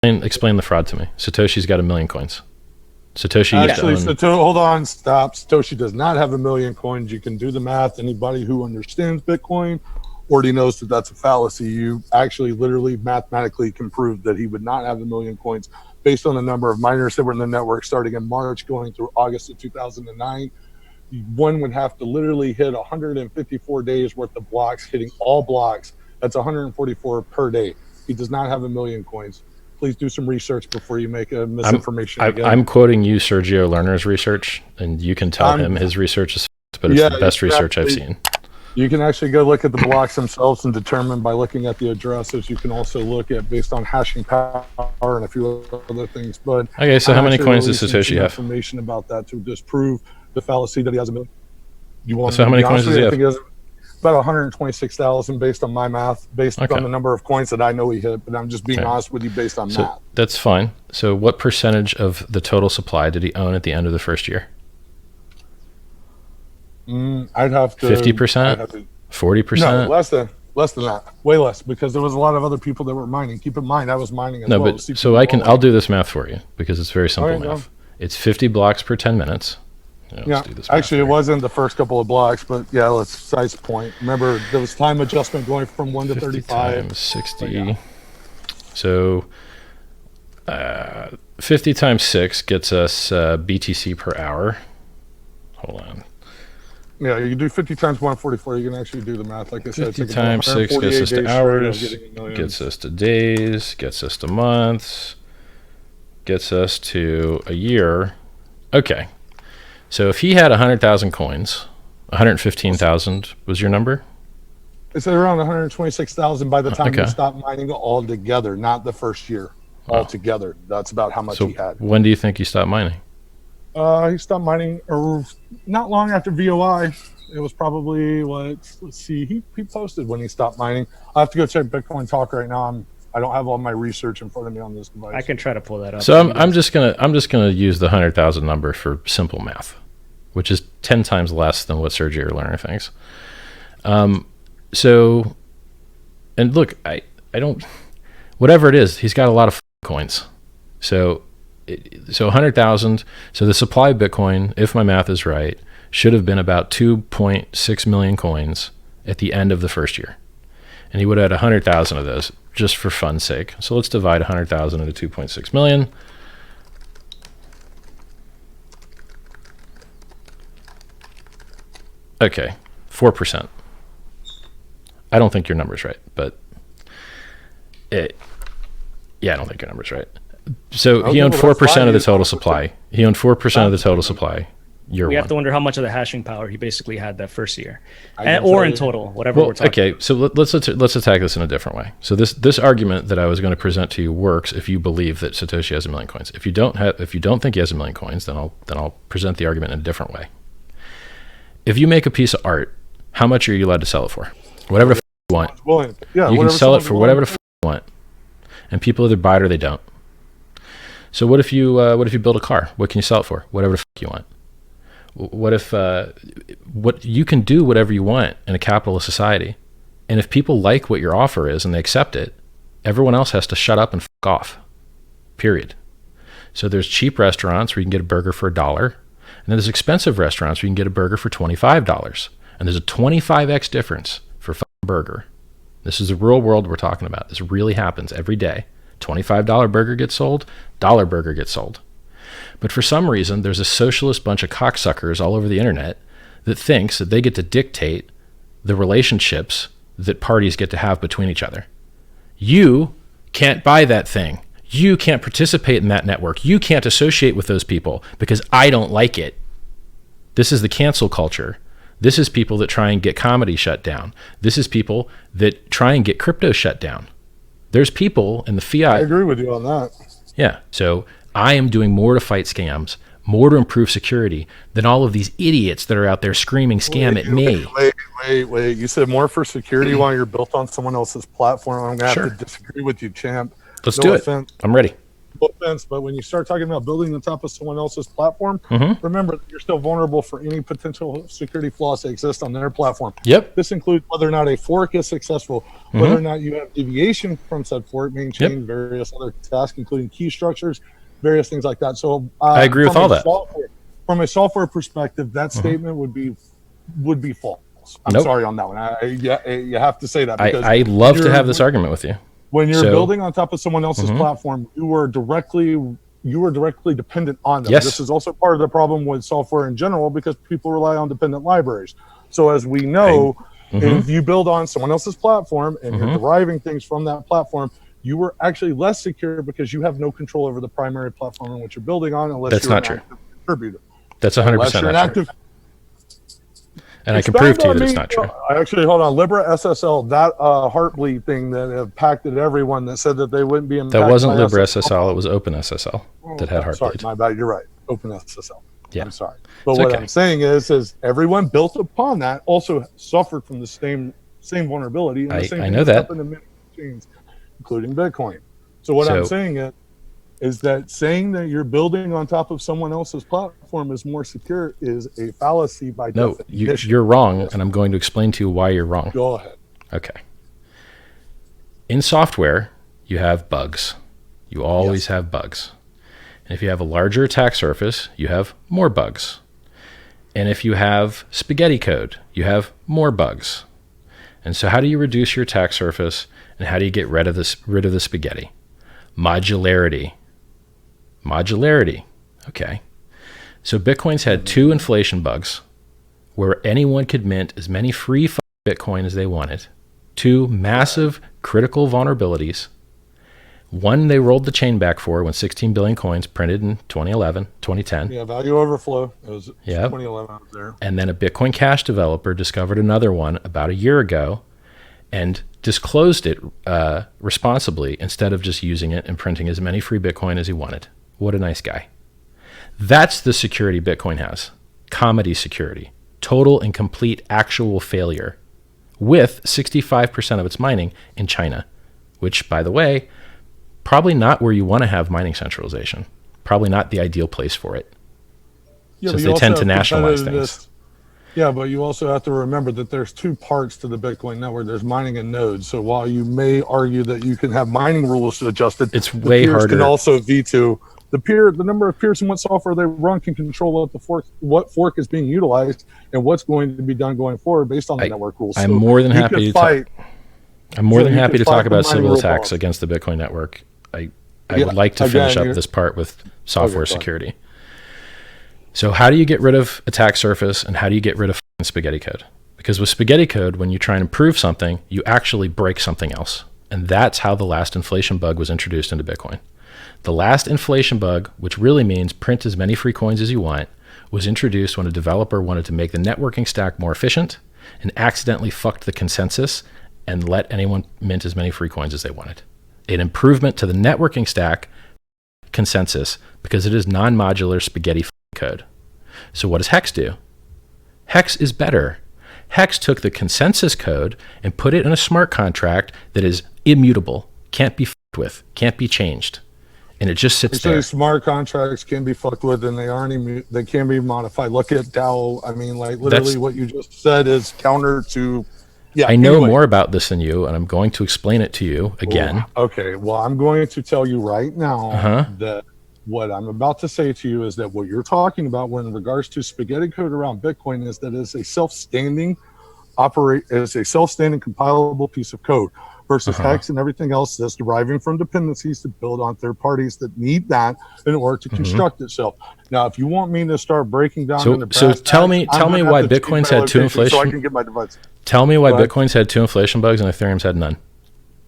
explain the fraud to me. Satoshi's got 1 million coins. Satoshi actually, hold on, stop. Satoshi does not have 1 million coins. You can do the math. Anybody who understands Bitcoin already knows that that's a fallacy. You actually literally mathematically can prove that he would not have 1 million coins based on the number of miners that were in the network starting in March going through August of 2009. One would have to literally hit 154 days worth of blocks, hitting all blocks. That's 144 per day. He does not have 1 million coins. Please do some research before you make a misinformation. I'm quoting you, Sergio Lerner's research, and you can tell him his research is, but it's the best research I've seen. You can actually go look at the blocks themselves and determine by looking at the addresses. You can also look at based on hashing power and a few other things. But okay, so how many coins does Satoshi have? Information about that to disprove the fallacy that he has 1 million. You want so how many coins does he have? About 126,000 based on my math, based on the number of coins that I know he hit. But I'm just being honest with you based on math. That's fine. So what percentage of the total supply did he own at the end of the first year? I'd have to 50%, 40%. No, less than that, way less, because there was a lot of other people that were mining. Keep in mind, I was mining as well. No, but so I'll do this math for you because it's very simple math. It's 50 blocks per 10 minutes. Yeah, actually, it wasn't the first couple of blocks, but yeah, let's size point. Remember, there was time adjustment going from 1 to 35. Times 60. So 50 times 6 gets us BTC per hour. Hold on. Yeah, you can do 50 times 144. You can actually do the math. Like I said, 50 times 6 gets us to hours, gets us to days, gets us to months, gets us to a year. Okay. So if he had 100,000 coins, 115,000 was your number? It's around 126,000 by the time he stopped mining altogether, not the first year. Altogether. That's about how much he had. When do you think he stopped mining? He stopped mining not long after VOI. It was probably let's see. He posted when he stopped mining. I have to go check Bitcoin Talk right now. I don't have all my research in front of me on this device. I can try to pull that up. So I'm just gonna use the 100,000 number for simple math, which is 10 times less than what Sergio Lerner thinks. So, and look, I don't, whatever it is, he's got a lot of coins. So 100,000. So the supply of Bitcoin, if my math is right, should have been about 2.6 million coins at the end of the first year. And he would have had 100,000 of those just for fun's sake. So let's divide 100,000 into 2.6 million. Okay, 4%. I don't think your number's right, but yeah, I don't think your number's right. So he owned 4% of the total supply. He owned 4% of the total supply. We have to wonder how much of the hashing power he basically had that first year, or in total, whatever we're talking. Okay, so let's attack this in a different way. So this argument that I was going to present to you works if you believe that Satoshi has 1 million coins. If you don't think he has 1 million coins, then I'll present the argument in a different way. If you make a piece of art, how much are you allowed to sell it for? Whatever the you want. You can sell it for whatever the you want, and people either buy it or they don't. So what if you build a car? What can you sell it for? Whatever the you want. What if what you can do whatever you want in a capitalist society, and if people like what your offer is and they accept it, everyone else has to shut up and off. Period. So there's cheap restaurants where you can get a burger for $1, and then there's expensive restaurants where you can get a burger for $25, and there's a 25x difference for a burger. This is the real world we're talking about. This really happens every day. $25 burger gets sold, $1 burger gets sold. But for some reason, there's a socialist bunch of cocksuckers all over the internet that thinks that they get to dictate the relationships that parties get to have between each other. You can't buy that thing. You can't participate in that network. You can't associate with those people because I don't like it. This is the cancel culture. This is people that try and get comedy shut down. This is people that try and get crypto shut down. There's people in the fiat. I agree with you on that. Yeah. So I am doing more to fight scams, more to improve security than all of these idiots that are out there screaming scam at me. Wait. You said more for security while you're built on someone else's platform. I'm going to have to disagree with you, champ. Let's do it. I'm ready. offense, but when you start talking about building on top of someone else's platform, remember that you're still vulnerable for any potential security flaws that exist on their platform. Yep. This includes whether or not a fork is successful, whether or not you have deviation from said fork, maintain various other tasks, including key structures, various things like that. So I agree with all that. From a software perspective, that statement would be false. I'm sorry on that one. You have to say that. Because I love to have this argument with you. When you're building on top of someone else's platform, you are directly dependent on them. Yes. This is also part of the problem with software in general because people rely on dependent libraries. So as we know, if you build on someone else's platform and you're deriving things from that platform, you are actually less secure because you have no control over the primary platform in which you're building on unless you're an active contributor. That's 100% not true. And I can prove to you that it's not true. Actually, hold on. Libra SSL, that Heartbleed thing that impacted everyone that said that they wouldn't be impacted. That wasn't Libra SSL. It was Open SSL that had Heartbleed. Sorry, my bad. You're right. Open SSL. Yeah. I'm sorry. But what I'm saying is everyone built upon that also suffered from the same vulnerability. And the same I know that. Happened to many chains, including Bitcoin. So what I'm saying is that saying that you're building on top of someone else's platform is more secure is a fallacy by definition. No, you're wrong, and I'm going to explain to you why you're wrong. Go ahead. Okay. In software, you have bugs. You always have bugs. And if you have a larger attack surface, you have more bugs. And if you have spaghetti code, you have more bugs. And so how do you reduce your attack surface, and how do you get rid of the spaghetti? Modularity. Okay. So Bitcoin's had 2 inflation bugs where anyone could mint as many free Bitcoin as they wanted. 2 massive critical vulnerabilities. One they rolled the chain back for when 16 billion coins printed in 2010. Yeah, value overflow. It was 2011 out there. And then a Bitcoin Cash developer discovered another one about a year ago and disclosed it responsibly instead of just using it and printing as many free Bitcoin as he wanted. What a nice guy. That's the security Bitcoin has. Comedy security. Total and complete actual failure with 65% of its mining in China, which, by the way, probably not where you want to have mining centralization. Probably not the ideal place for it. Since they tend to nationalize things. Yeah, but you also have to remember that there's 2 parts to the Bitcoin network. There's mining and nodes. So while you may argue that you can have mining rules adjusted, it's way harder. Can also veto the number of peers and what software they run can control what fork is being utilized and what's going to be done going forward based on the network rules. I'm more than happy to talk about civil attacks against the Bitcoin network. I would like to finish up this part with software security. So how do you get rid of attack surface and how do you get rid of spaghetti code? Because with spaghetti code, when you try and improve something, you actually break something else. And that's how the last inflation bug was introduced into Bitcoin. The last inflation bug, which really means print as many free coins as you want, was introduced when a developer wanted to make the networking stack more efficient and accidentally fucked the consensus and let anyone mint as many free coins as they wanted. An improvement to the networking stack consensus because it is non-modular spaghetti code. So what does Hex do? Hex is better. Hex took the consensus code and put it in a smart contract that is immutable, can't be fucked with, can't be changed. And it just sits there. Smart contracts can be fucked with, and they can be modified. Look at DAO. I mean, like literally, what you just said is counter to. Yeah, I know more about this than you, and I'm going to explain it to you again. Okay, well, I'm going to tell you right now that what I'm about to say to you is that what you're talking about when in regards to spaghetti code around Bitcoin is that it's a self-standing compilable piece of code versus Hex and everything else that's deriving from dependencies to build on third parties that need that in order to construct itself. Now, if you want me to start breaking down so tell me why Bitcoin's had 2 inflation. So I can get my device. Tell me why Bitcoin's had 2 inflation bugs and Ethereum's had none.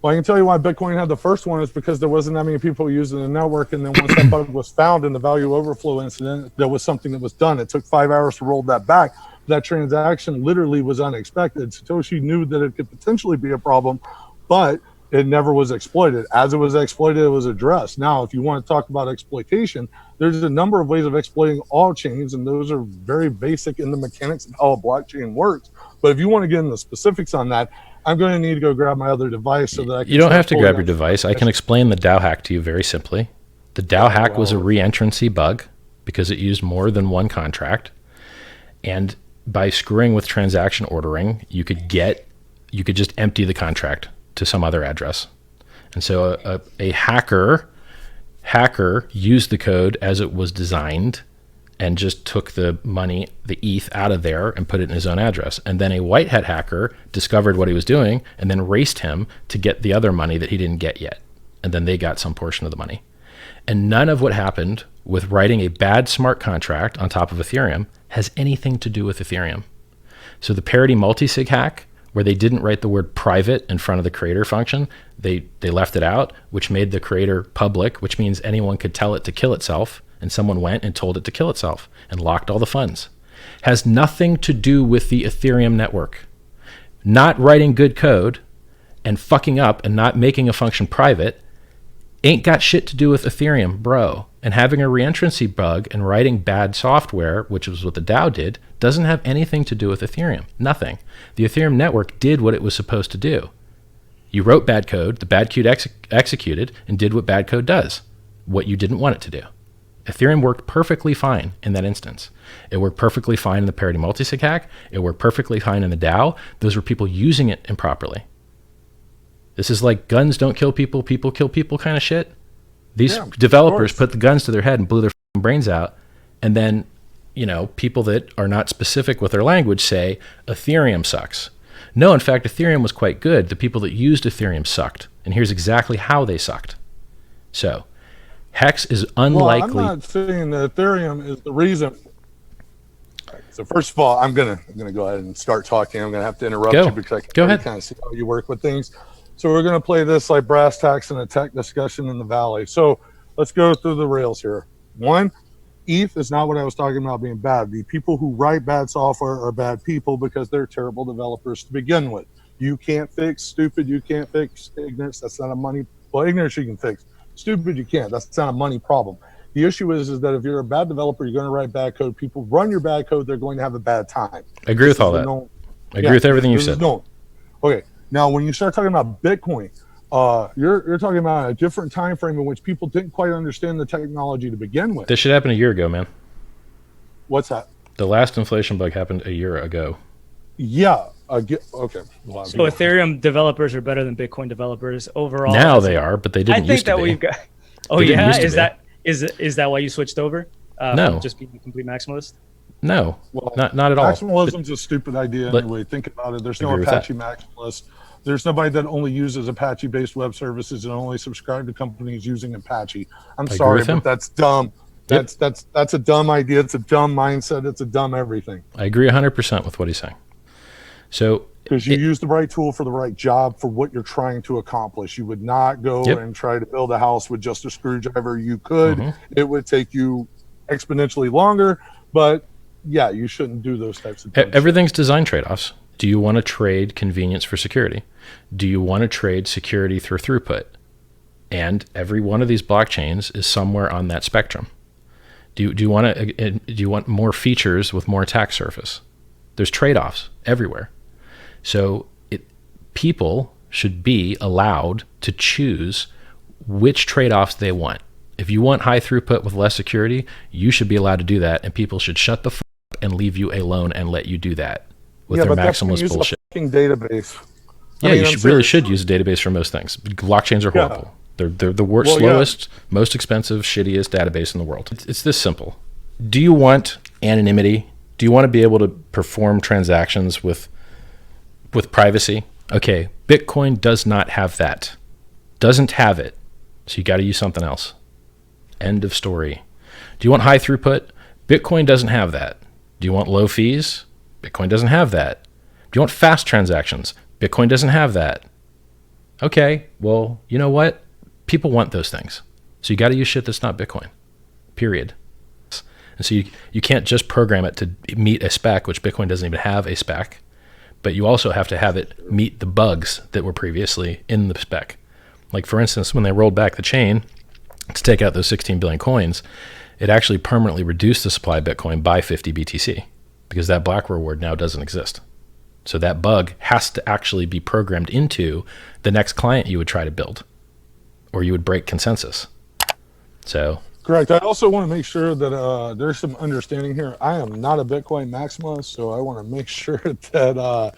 Well, I can tell you why Bitcoin had the first one is because there wasn't that many people using the network, and then once that bug was found in the value overflow incident, there was something that was done. It took 5 hours to roll that back. That transaction literally was unexpected. Satoshi knew that it could potentially be a problem, but it never was exploited. As it was exploited, it was addressed. Now, if you want to talk about exploitation, there's a number of ways of exploiting all chains, and those are very basic in the mechanics of how a blockchain works. But if you want to get into the specifics on that, I'm going to need to go grab my other device so that I can. You don't have to grab your device. I can explain the DAO hack to you very simply. The DAO hack was a re-entrancy bug because it used more than one contract. And by screwing with transaction ordering, you could just empty the contract to some other address. And so a hacker used the code as it was designed and just took the money, the ETH, out of there and put it in his own address. And then a white hat hacker discovered what he was doing and then raced him to get the other money that he didn't get yet. And then they got some portion of the money. And none of what happened with writing a bad smart contract on top of Ethereum has anything to do with Ethereum. So the parity multisig hack, where they didn't write the word private in front of the creator function, they left it out, which made the creator public, which means anyone could tell it to kill itself, and someone went and told it to kill itself and locked all the funds. Has nothing to do with the Ethereum network. Not writing good code and fucking up and not making a function private ain't got shit to do with Ethereum, bro. And having a reentrancy bug and writing bad software, which was what the DAO did, doesn't have anything to do with Ethereum. Nothing. The Ethereum network did what it was supposed to do. You wrote bad code, the bad code executed, and did what bad code does, what you didn't want it to do. Ethereum worked perfectly fine in that instance. It worked perfectly fine in the parity multisig hack. It worked perfectly fine in the DAO. Those were people using it improperly. This is like guns don't kill people, people kill people kind of shit. These developers put the guns to their head and blew their brains out. And then, people that are not specific with their language say Ethereum sucks. No, in fact, Ethereum was quite good. The people that used Ethereum sucked. And here's exactly how they sucked. So Hex is unlikely. Well, I'm not saying that Ethereum is the reason. So first of all, I'm gonna go ahead and start talking. I'm gonna have to interrupt you because I can kind of see how you work with things. So we're gonna play this like brass tacks in a tech discussion in the valley. So let's go through the rails here. One, ETH is not what I was talking about being bad. The people who write bad software are bad people because they're terrible developers to begin with. You can't fix stupid. You can't fix ignorance. That's not a money. Well, ignorance you can fix. Stupid you can't. That's not a money problem. The issue is that if you're a bad developer, you're going to write bad code. People run your bad code. They're going to have a bad time. I agree with all that. I agree with everything you said. Okay. Now, when you start talking about Bitcoin, you're talking about a different time frame in which people didn't quite understand the technology to begin with. This should happen a year ago, man. What's that? The last inflation bug happened a year ago. Yeah. Okay. Well, so Ethereum developers are better than Bitcoin developers overall. Now they are, but they didn't used to be. I think that we've got. Oh yeah, is that why you switched over? No. Just being a complete maximalist. No, well, not at all. Maximalism's a stupid idea anyway. Think about it. There's no Apache maximalist. There's nobody that only uses Apache-based web services and only subscribe to companies using Apache. I'm sorry, but that's dumb. That's a dumb idea. It's a dumb mindset. It's a dumb everything. I agree 100% with what he's saying. So because you use the right tool for the right job for what you're trying to accomplish. You would not go and try to build a house with just a screwdriver. You could. It would take you exponentially longer, but yeah, you shouldn't do those types of things. Everything's design trade-offs. Do you want to trade convenience for security? Do you want to trade security through throughput? And every one of these blockchains is somewhere on that spectrum. Do you want more features with more attack surface? There's trade-offs everywhere. So people should be allowed to choose which trade-offs they want. If you want high throughput with less security, you should be allowed to do that, and people should shut the fuck up and leave you alone and let you do that with their maximalist bullshit. Database. You really should use a database for most things. Blockchains are horrible. They're the worst, slowest, most expensive, shittiest database in the world. It's this simple. Do you want anonymity? Do you want to be able to perform transactions with privacy? Okay, Bitcoin does not have that. Doesn't have it. So you got to use something else. End of story. Do you want high throughput? Bitcoin doesn't have that. Do you want low fees? Bitcoin doesn't have that. Do you want fast transactions? Bitcoin doesn't have that. Okay, well, you know what? People want those things. So you got to use shit that's not Bitcoin. Period. And so you can't just program it to meet a spec, which Bitcoin doesn't even have a spec, but you also have to have it meet the bugs that were previously in the spec. Like, for instance, when they rolled back the chain to take out those 16 billion coins, it actually permanently reduced the supply of Bitcoin by 50 BTC because that block reward now doesn't exist. So that bug has to actually be programmed into the next client you would try to build, or you would break consensus. So correct. I also want to make sure that there's some understanding here. I am not a Bitcoin maximalist, so I want to make sure that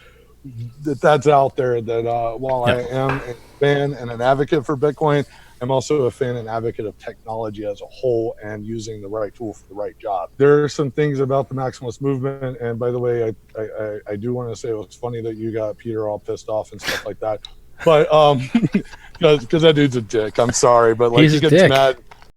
that's out there. That while I am a fan and an advocate for Bitcoin, I'm also a fan and advocate of technology as a whole and using the right tool for the right job. There are some things about the maximalist movement, and by the way, I do want to say it was funny that you got Peter all pissed off and stuff like that. But because that dude's a dick. I'm sorry, but like he's he a gets dick. mad.